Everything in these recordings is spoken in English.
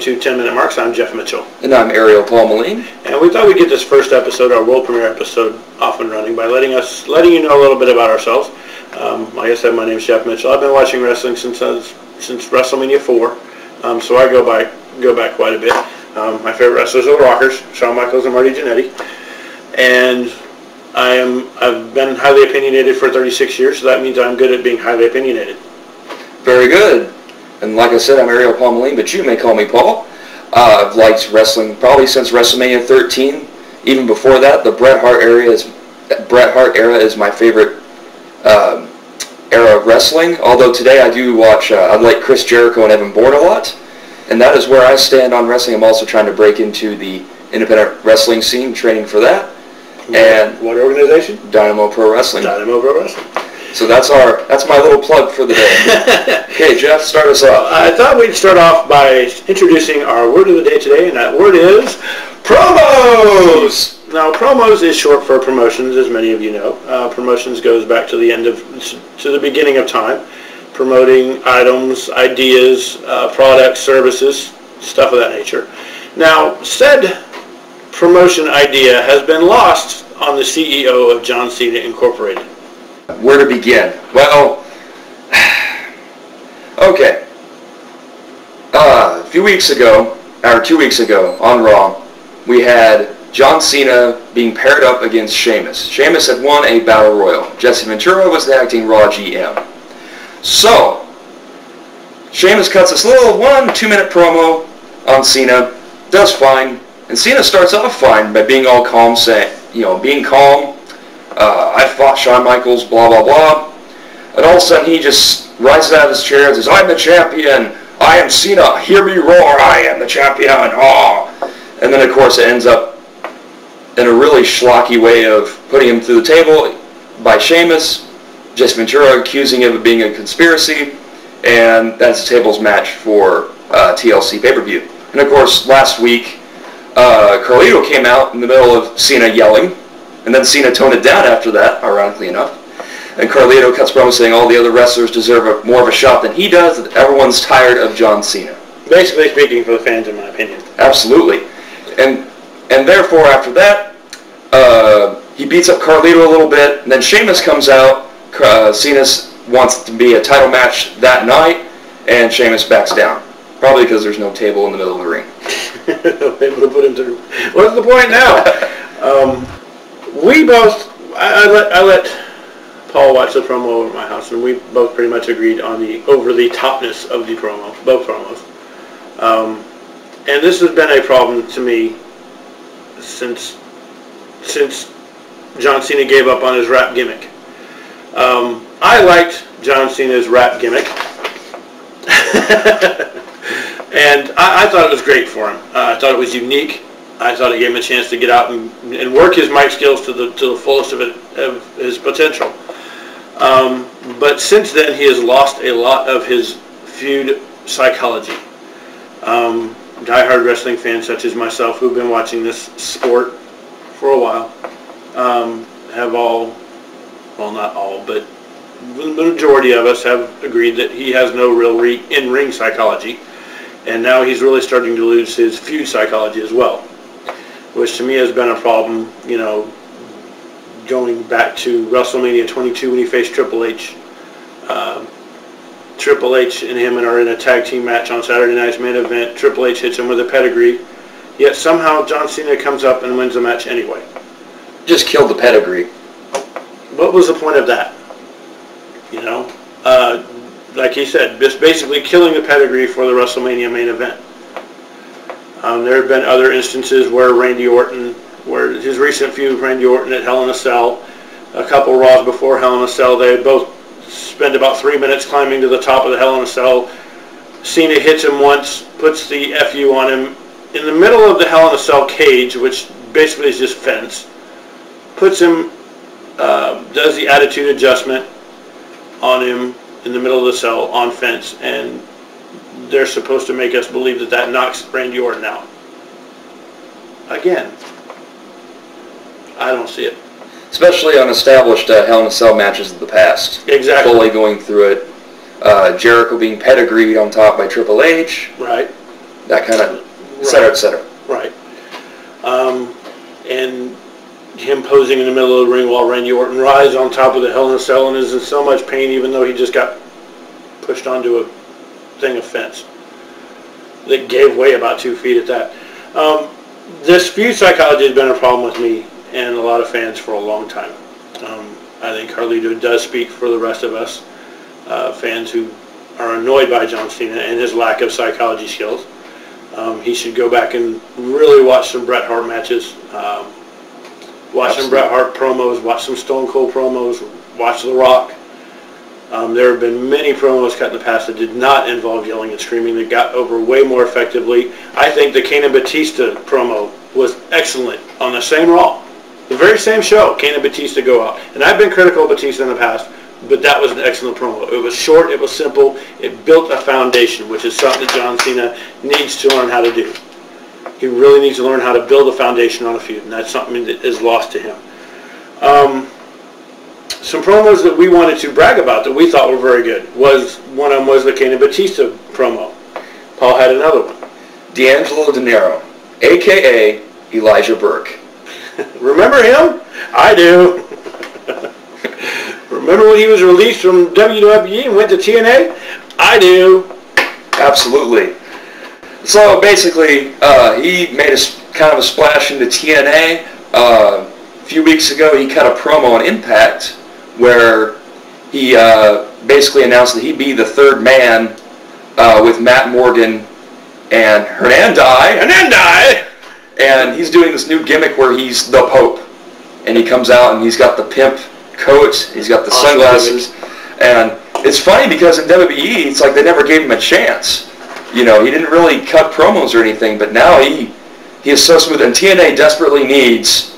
to 10 Minute Marks. I'm Jeff Mitchell. And I'm Ariel Melin. And we thought we'd get this first episode, our world premiere episode, off and running by letting you know a little bit about ourselves. Like I said, my name's Jeff Mitchell. I've been watching wrestling since WrestleMania 4, so I go back quite a bit. My favorite wrestlers are the Rockers, Shawn Michaels and Marty Jannetty. And I've been highly opinionated for 36 years, so that means I'm good at being highly opinionated. Very good. And like I said, I'm Ariel Melin, but you may call me Paul. I've liked wrestling probably since WrestleMania 13. Even before that, the Bret Hart era is my favorite era of wrestling. Although today I do watch, I like Chris Jericho and Evan Bourne a lot. And that is where I stand on wrestling. I'm also trying to break into the independent wrestling scene, training for that. And what organization? Dynamo Pro Wrestling. Dynamo Pro Wrestling. So that's my little plug for the day. Okay, Jeff, start us off. I thought we'd start off by introducing our word of the day today, and that word is promos. Now, promos is short for promotions, as many of you know. Promotions goes back to the beginning of time, promoting items, ideas, products, services, stuff of that nature. Now, said promotion idea has been lost on the CEO of John Cena Incorporated. Where to begin? Well, okay. A few weeks ago, or 2 weeks ago, on Raw, we had John Cena being paired up against Sheamus. Sheamus had won a Battle Royal. Jesse Ventura was the acting Raw GM. So, Sheamus cuts this little 1-2 minute promo on Cena, does fine, and Cena starts off fine by being all calm, being calm. I fought Shawn Michaels, blah, blah, blah. And all of a sudden he just rises out of his chair and says, I'm the champion. I am Cena. Hear me roar. I am the champion. Oh. And then, of course, it ends up in a really schlocky way of putting him through the table by Sheamus. Jesse Ventura accusing him of being a conspiracy. And that's the tables match for TLC pay-per-view. And, of course, last week, Carlito came out in the middle of Cena yelling. And then Cena toned it down after that, ironically enough. And Carlito cuts promo saying all the other wrestlers deserve more of a shot than he does, that everyone's tired of John Cena. Basically speaking for the fans, in my opinion. Absolutely. And therefore, after that, he beats up Carlito a little bit, and then Sheamus comes out. Cena wants to be a title match that night, and Sheamus backs down. Probably because there's no table in the middle of the ring. Able to put him through. What's the point now? I let Paul watch the promo over at my house, and we both pretty much agreed on the over-the-topness of the promo, both promos. And this has been a problem to me since John Cena gave up on his rap gimmick. I liked John Cena's rap gimmick, and I thought it was great for him. I thought it was unique. I thought it gave him a chance to get out and work his mic skills to the fullest of his potential. But since then, he has lost a lot of his feud psychology. Die-hard wrestling fans such as myself, who've been watching this sport for a while, have all, well, not all, but the majority of us have agreed that he has no real in-ring psychology. And now he's really starting to lose his feud psychology as well, which to me has been a problem, going back to WrestleMania 22 when he faced Triple H. Triple H and him are in a tag team match on Saturday night's main event. Triple H hits him with a pedigree, yet somehow John Cena comes up and wins the match anyway. Just killed the pedigree. What was the point of that? Like he said, just basically killing the pedigree for the WrestleMania main event. There have been other instances where where his recent feud with Randy Orton at Hell in a Cell, a couple Raws before Hell in a Cell, they both spend about 3 minutes climbing to the top of the Hell in a Cell. Cena hits him once, puts the FU on him in the middle of the Hell in a Cell cage, which basically is just fence, puts him, does the attitude adjustment on him in the middle of the cell on fence, and they're supposed to make us believe that knocks Randy Orton out. Again, I don't see it. Especially on established Hell in a Cell matches of the past. Exactly. Fully going through it. Jericho being pedigreed on top by Triple H. Right. that kind of, et cetera, et cetera. Right. And him posing in the middle of the ring while Randy Orton rides on top of the Hell in a Cell and is in so much pain, even though he just got pushed onto a thing of fence that gave way about 2 feet at that. This feud psychology has been a problem with me and a lot of fans for a long time. I think Carlito does speak for the rest of us fans who are annoyed by John Cena and his lack of psychology skills. He should go back and really watch some Bret Hart matches, watch some Bret Hart promos, watch some Stone Cold promos, watch The Rock. There have been many promos cut in the past that did not involve yelling and screaming, that got over way more effectively. I think the Kane and Batista promo was excellent on the same Raw. The very same show, Kane and Batista go out. And I've been critical of Batista in the past, but that was an excellent promo. It was short, it was simple, it built a foundation, which is something that John Cena needs to learn how to do. He really needs to learn how to build a foundation on a feud, and that's something that is lost to him. Some promos that we wanted to brag about that we thought were very good. One of them was the Kane and Batista promo. Paul had another one. D'Angelo Dinero, a.k.a. Elijah Burke. Remember him? I do. Remember when he was released from WWE and went to TNA? I do. Absolutely. So basically, he made a kind of a splash into TNA. A few weeks ago, he cut a promo on Impact where he basically announced that he'd be the third man with Matt Morgan and Hernandez. And he's doing this new gimmick where he's the Pope. And he comes out and he's got the pimp coat, he's got the sunglasses. And it's funny because in WWE, it's like they never gave him a chance. You know, he didn't really cut promos or anything, but now he is so smooth. And TNA desperately needs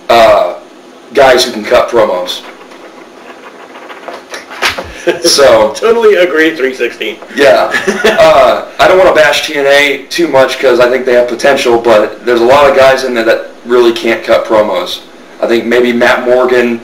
guys who can cut promos. So totally agree, 316. Yeah. I don't want to bash TNA too much because I think they have potential, but there's a lot of guys in there that really can't cut promos. I think maybe Matt Morgan,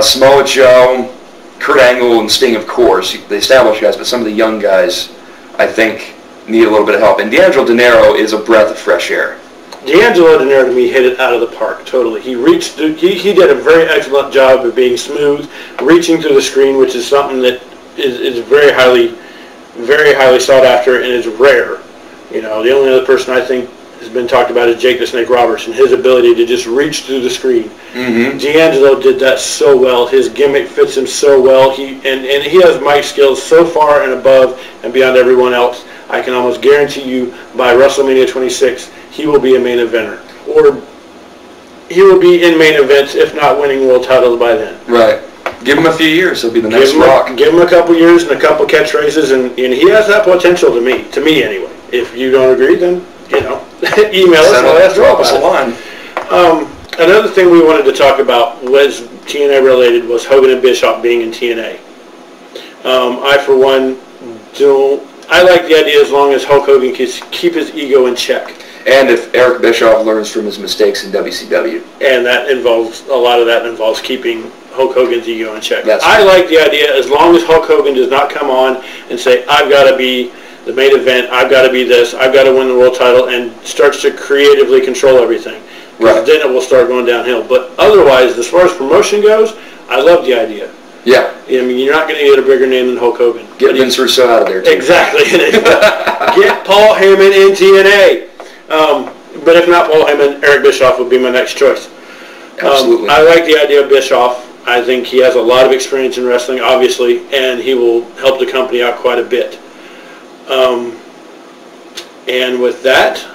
Samoa Joe, Kurt Angle, and Sting, of course. The established guys, but some of the young guys, I think, need a little bit of help. And D'Angelo Dinero is a breath of fresh air. D'Angelo Dinero, to me, hit it out of the park, totally. He did a very excellent job of being smooth, reaching through the screen, which is something that is very highly sought after and is rare. You know, the only other person I think has been talked about is Jake the Snake Roberts and his ability to just reach through the screen. Mm-hmm. D'Angelo did that so well. His gimmick fits him so well. He has mic skills so far and above and beyond everyone else. I can almost guarantee you by WrestleMania 26, he will be a main eventer. Or he will be in main events, if not winning world titles by then. Right. Give him a few years, he'll be the next Rock. Give him a couple years and a couple catchphrases, and he has that potential to me anyway. If you don't agree, then, you know, email us and let us know about it. Another thing we wanted to talk about was TNA related was Hogan and Bischoff being in TNA. I, for one, I like the idea as long as Hulk Hogan can keep his ego in check. And if Eric Bischoff learns from his mistakes in WCW. And a lot of that involves keeping Hulk Hogan's ego in check. That's I like the idea as long as Hulk Hogan does not come on and say, I've got to be the main event, I've got to be this, I've got to win the world title, and starts to creatively control everything. Right. Then it will start going downhill. But otherwise, as far as promotion goes, I love the idea. Yeah. I mean, you're not going to get a bigger name than Hulk Hogan. Get Vince Russo out of there, too. Exactly. Get Paul Heyman in TNA. But if not Paul Heyman, Eric Bischoff would be my next choice. Absolutely. I like the idea of Bischoff. I think he has a lot of experience in wrestling, obviously, and he will help the company out quite a bit. And with that,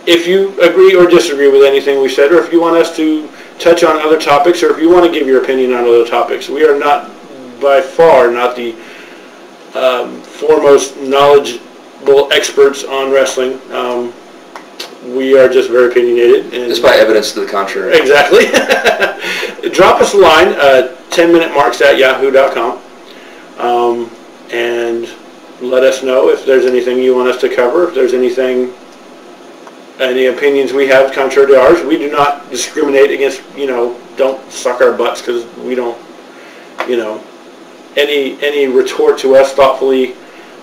if you agree or disagree with anything we said, or if you want us to touch on other topics, or if you want to give your opinion on other topics, we are not, by far, not the foremost knowledgeable experts on wrestling. We are just very opinionated. And just by evidence to the contrary. Exactly. Drop us a line, 10minutemarks@yahoo.com, and let us know if there's anything you want us to cover, if there's any opinions we have contrary to ours. We do not discriminate against, don't suck our butts because we don't, any retort to us thoughtfully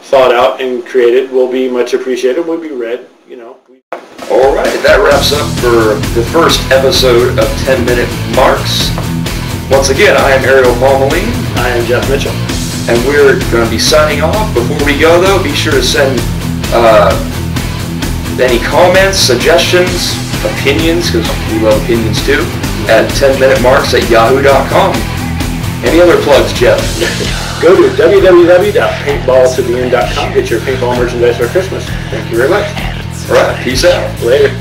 thought out and created will be much appreciated, will be read, you know. Alright, that wraps up for the first episode of 10 Minute Marks. Once again, I am Ariel Melin. I am Jeff Mitchell. And we're going to be signing off. Before we go, though, be sure to send any comments, suggestions, opinions, because we love opinions too, at 10minutemarks@yahoo.com. Any other plugs, Jeff? Go to www.paintballtotheend.com. Get your paintball merchandise for Christmas. Thank you very much. All right, peace out. Later.